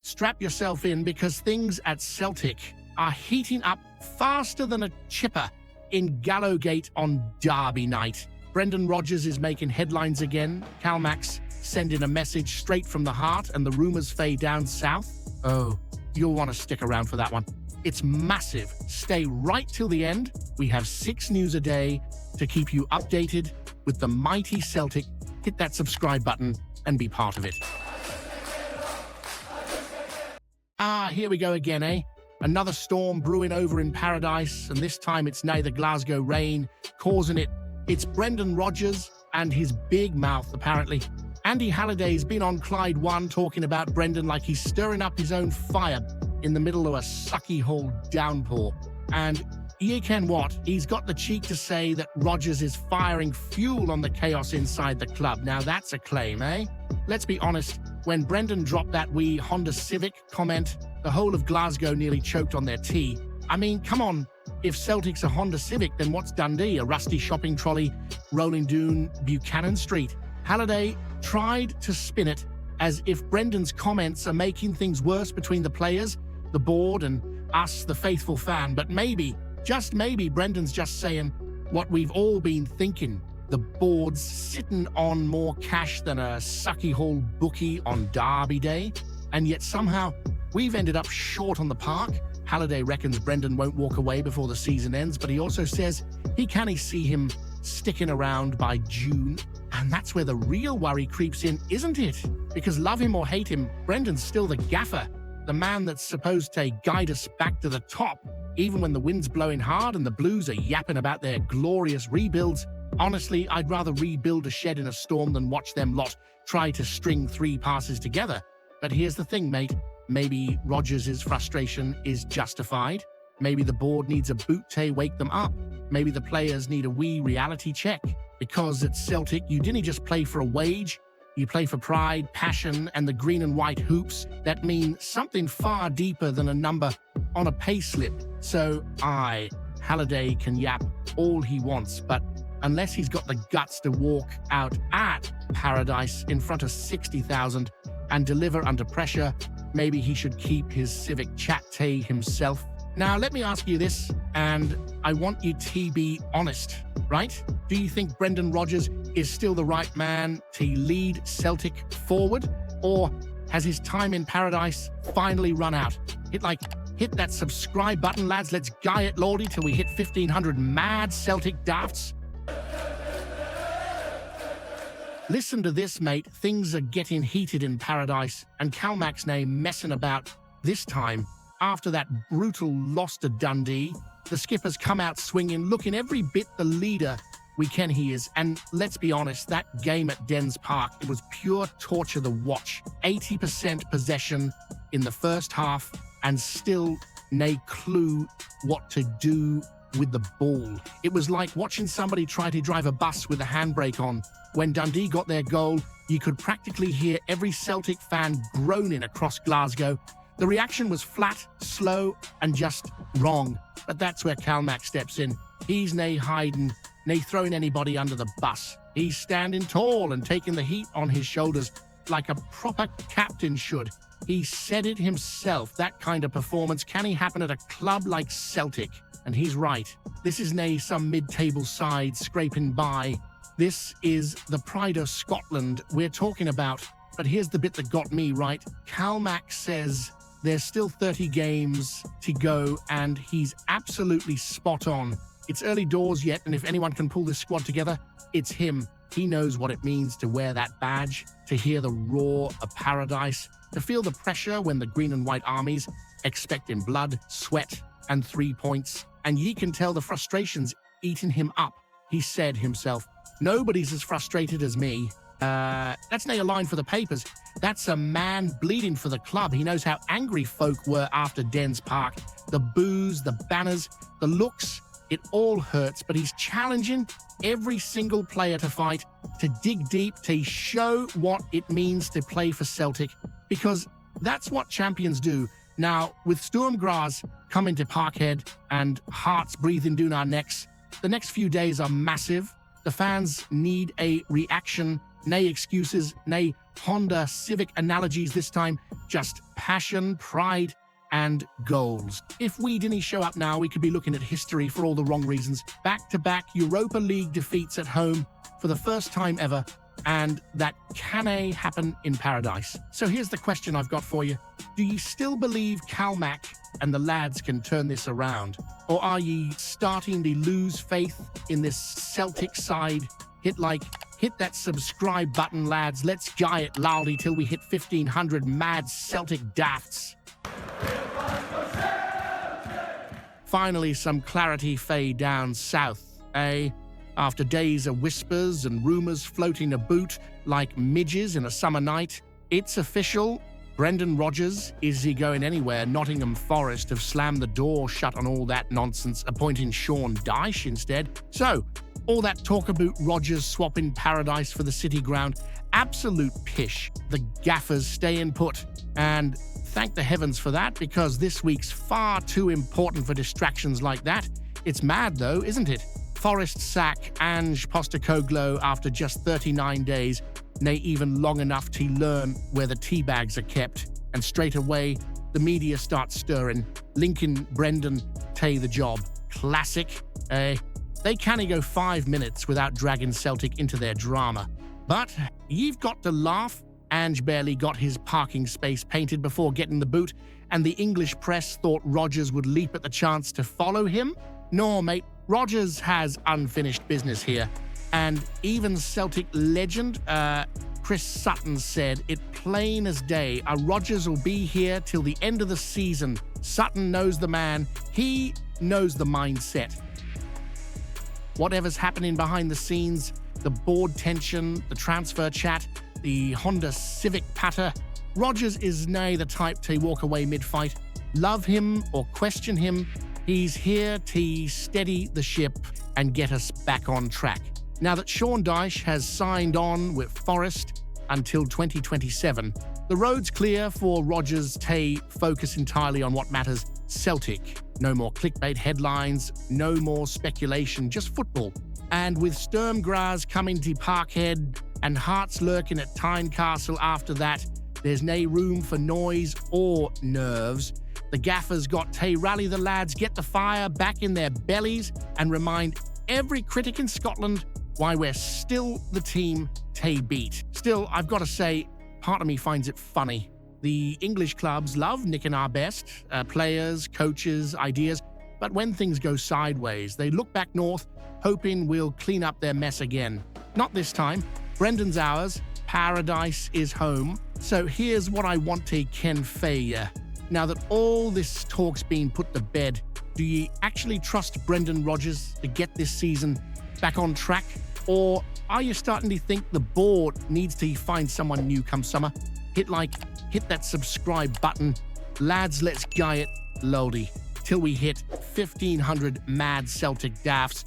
strap yourself in because things at Celtic are heating up faster than a chipper in Gallowgate on Derby night. Brendan Rodgers is making headlines again. Calmac's sending a message straight from the heart, and the rumours fade down south. Oh, you'll want to stick around for that one. It's massive. Stay right till the end. We have 6 news a day to keep you updated with the mighty Celtic. Hit that subscribe button and be part of it. Here we go again, eh? Another storm brewing over in paradise, and this time it's neither Glasgow rain causing it. It's Brendan Rodgers and his big mouth, apparently. Andy Halliday's been on Clyde 1 talking about Brendan like he's stirring up his own fire in the middle of a sucky hole downpour. And ye ken what? He's got the cheek to say that Rodgers is firing fuel on the chaos inside the club. Now that's a claim, eh? Let's be honest, when Brendan dropped that wee Honda Civic comment, the whole of Glasgow nearly choked on their tea. I mean, come on, if Celtic's a Honda Civic, then what's Dundee? A rusty shopping trolley rolling down Buchanan Street. Halliday tried to spin it as if Brendan's comments are making things worse between the players, the board, and us, the faithful fan. But maybe, just maybe, Brendan's just saying what we've all been thinking. The board's sitting on more cash than a sucky hole bookie on Derby Day, and yet somehow we've ended up short on the park. Halliday reckons Brendan won't walk away before the season ends, but he also says he can't see him sticking around by June. And that's where the real worry creeps in, isn't it? Because love him or hate him, Brendan's still the gaffer, the man that's supposed to guide us back to the top, even when the wind's blowing hard and the Blues are yapping about their glorious rebuilds. Honestly, I'd rather rebuild a shed in a storm than watch them lot try to string 3 passes together. But here's the thing, mate. Maybe Rodgers' frustration is justified. Maybe the board needs a boot to wake them up. Maybe the players need a wee reality check. Because at Celtic, you didn't just play for a wage. You play for pride, passion, and the green and white hoops that mean something far deeper than a number on a payslip. So Halliday can yap all he wants, but unless he's got the guts to walk out at Paradise in front of 60,000 and deliver under pressure, maybe he should keep his Civic chat to himself. Now, let me ask you this, and I want you to be honest, right? Do you think Brendan Rodgers is still the right man to lead Celtic forward? Or has his time in paradise finally run out? Hit that subscribe button, lads. Let's guy it, lordy, till we hit 1,500 mad Celtic dafts. Listen to this, mate. Things are getting heated in paradise, and Calmac's name messing about. This time, after that brutal loss to Dundee, the skipper's come out swinging, looking every bit the leader we can he is. And let's be honest, that game at Dens Park, it was pure torture to watch. 80% possession in the first half, and still nae clue what to do with the ball. It was like watching somebody try to drive a bus with a handbrake on. When Dundee got their goal, you could practically hear every Celtic fan groaning across Glasgow. The reaction was flat, slow, and just wrong. But that's where Calmac steps in. He's nae hiding, nae throwing anybody under the bus. He's standing tall and taking the heat on his shoulders like a proper captain should. He said it himself, that kind of performance can't happen at a club like Celtic. And he's right. This is nae some mid-table side scraping by. This is the pride of Scotland we're talking about. But here's the bit that got me, right? Calmac says there's still 30 games to go, and he's absolutely spot on. It's early doors yet, and if anyone can pull this squad together, it's him. He knows what it means to wear that badge, to hear the roar of paradise, to feel the pressure when the green and white armies expecting blood, sweat, and 3 points. And ye can tell the frustration's eating him up. He said himself, "Nobody's as frustrated as me." That's nae a line for the papers. That's a man bleeding for the club. He knows how angry folk were after Dens Park. The boos, the banners, the looks, it all hurts, but he's challenging every single player to fight, to dig deep, to show what it means to play for Celtic, because that's what champions do. Now, with Sturm Graz coming to Parkhead and hearts breathing down our necks, the next few days are massive. The fans need a reaction, nae excuses, nae Honda Civic analogies this time, just passion, pride, and goals. If we didn't show up now, we could be looking at history for all the wrong reasons. Back-to-back Europa League defeats at home for the first time ever, and that cannae happen in paradise. So here's the question I've got for you. Do you still believe Calmac and the lads can turn this around? Or are ye starting to lose faith in this Celtic side? Hit that subscribe button, lads. Let's guy it loudly till we hit 1,500 mad Celtic dafts. Finally, some clarity fade down south, eh? After days of whispers and rumours floating about like midges in a summer night, it's official. Brendan Rodgers, is he going anywhere? Nottingham Forest have slammed the door shut on all that nonsense, appointing Sean Dyche instead. So, all that talk about Rodgers swapping paradise for the City ground, absolute pish. The gaffers staying put. And thank the heavens for that, because this week's far too important for distractions like that. It's mad though, isn't it? Forest sack Ange Postecoglou after just 39 days, nay even long enough to learn where the tea bags are kept. And straight away, the media starts stirring. Linkin, Brendan, tay the job. Classic, eh? They can't go 5 minutes without dragging Celtic into their drama. But you've got to laugh. Ange barely got his parking space painted before getting the boot, and the English press thought Rodgers would leap at the chance to follow him? No, mate. Rodgers has unfinished business here. And even Celtic legend, Chris Sutton said it plain as day, Rodgers will be here till the end of the season. Sutton knows the man. He knows the mindset. Whatever's happening behind the scenes, the board tension, the transfer chat, the Honda Civic patter, Rodgers is nay the type to walk away mid-fight. Love him or question him, he's here to steady the ship and get us back on track. Now that Sean Dyche has signed on with Forest until 2027, the road's clear for Rodgers to focus entirely on what matters: Celtic. No more clickbait headlines, no more speculation, just football. And with Sturmgras coming to Parkhead and Hearts lurking at Tynecastle after that, there's no room for noise or nerves. The gaffers got to rally the lads, get the fire back in their bellies, and remind every critic in Scotland why we're still the team to beat. Still, I've got to say, part of me finds it funny. The English clubs love nicking our best, players, coaches, ideas, but when things go sideways, they look back north, hoping we'll clean up their mess again. Not this time. Brendan's ours, paradise is home. So here's what I want to ken fae. Now that all this talk's been put to bed, do ye actually trust Brendan Rodgers to get this season back on track? Or are you starting to think the board needs to find someone new come summer? Hit that subscribe button. Lads, let's guy it loady till we hit 1,500 mad Celtic daffs.